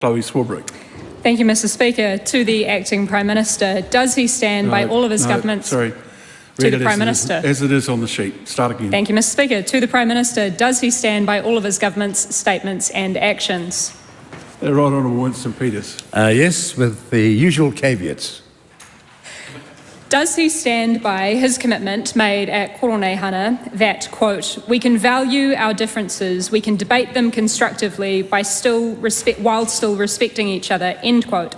Chlöe Swarbrick. Thank you, Mr. Speaker. To the Acting Prime Minister, does he stand by all of his government's... Sorry. To the Prime Minister. As it is on the sheet. Start again. Thank you, Mr. Speaker. To the Prime Minister, does he stand by all of his government's statements and actions? Right Honourable Winston Peters. Yes, with the usual caveats. Does he stand by his commitment made at Koronehana that, quote, we can value our differences, we can debate them constructively while still respecting each other, end quote?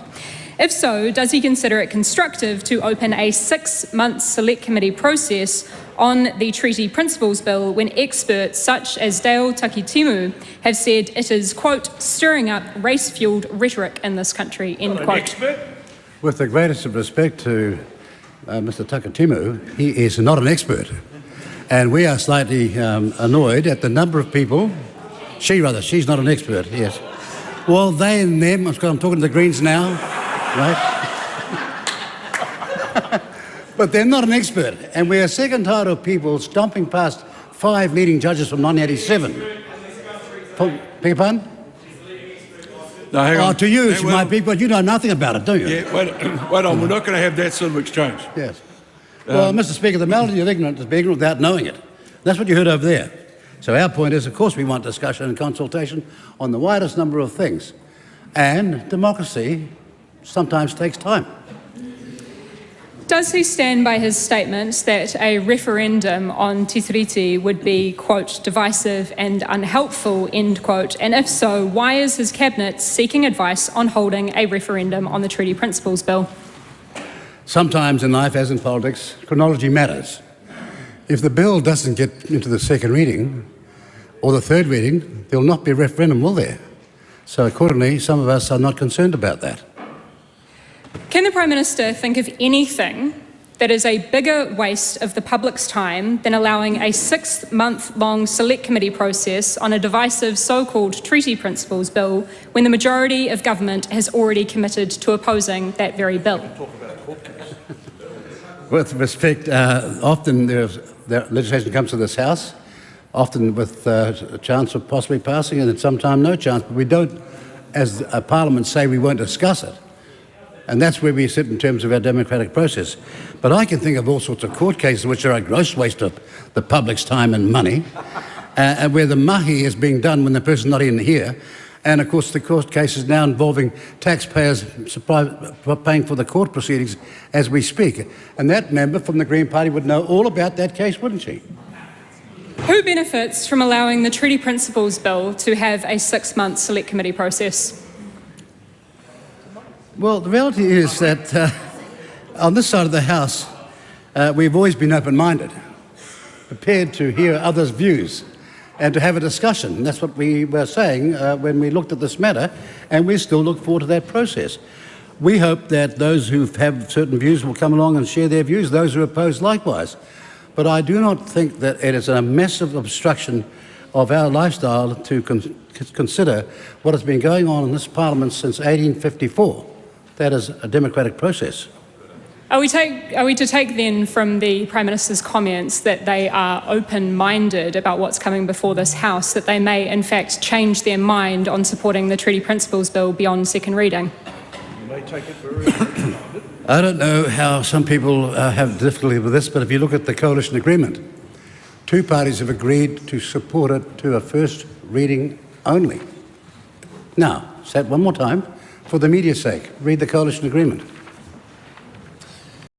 If so, does he consider it constructive to open a 6-month select committee process on the Treaty Principles Bill when experts such as Dale Takitimu have said it is, quote, stirring up race-fuelled rhetoric in this country, end quote? With the greatest of respect to Mr. Takitimu, he is not an expert. And we are slightly annoyed at the number of people, she's not an expert, yes. Well, they and them, I'm talking to the Greens now, right? But they're not an expert. And we are sick and tired of people stomping past 5 leading judges from 1987. Beg your pardon? No, hang on. To you, it might be, but you know nothing about it, do you? Yeah, wait on. We're not going to have that sort of exchange. Yes. Well, Mr. Speaker, the malady of ignorance is being ignorant without knowing it. That's what you heard over there. So our point is, of course, we want discussion and consultation on the widest number of things. And democracy sometimes takes time. Does he stand by his statements that a referendum on Te Tiriti would be, quote, divisive and unhelpful, end quote? And if so, why is his cabinet seeking advice on holding a referendum on the Treaty Principles Bill? Sometimes in life, as in politics, chronology matters. If the bill doesn't get into the second reading or the third reading, there will not be a referendum, will there? So accordingly, some of us are not concerned about that. Can the Prime Minister think of anything that is a bigger waste of the public's time than allowing a 6-month-long select committee process on a divisive so-called Treaty Principles Bill when the majority of government has already committed to opposing that very bill? With respect, often the legislation comes to this House, often with a chance of possibly passing and sometimes no chance, but we don't, as a Parliament, say we won't discuss it. And that's where we sit in terms of our democratic process. But I can think of all sorts of court cases which are a gross waste of the public's time and money, and where the mahi is being done when the person's not even here. And of course the court cases now involving taxpayers paying for the court proceedings as we speak. And that member from the Green Party would know all about that case, wouldn't she? Who benefits from allowing the Treaty Principles Bill to have a 6-month select committee process? Well, the reality is that on this side of the House, we've always been open-minded, prepared to hear others' views and to have a discussion. And that's what we were saying when we looked at this matter, and we still look forward to that process. We hope that those who have certain views will come along and share their views, those who oppose likewise. But I do not think that it is a massive obstruction of our lifestyle to consider what has been going on in this Parliament since 1854. That is a democratic process. Are we to take then from the Prime Minister's comments that they are open-minded about what's coming before this House, that they may in fact change their mind on supporting the Treaty Principles Bill beyond second reading? You may take it very I don't know how some people have difficulty with this, but if you look at the coalition agreement, 2 parties have agreed to support it to a first reading only. Now, say it one more time. For the media's sake, read the coalition agreement.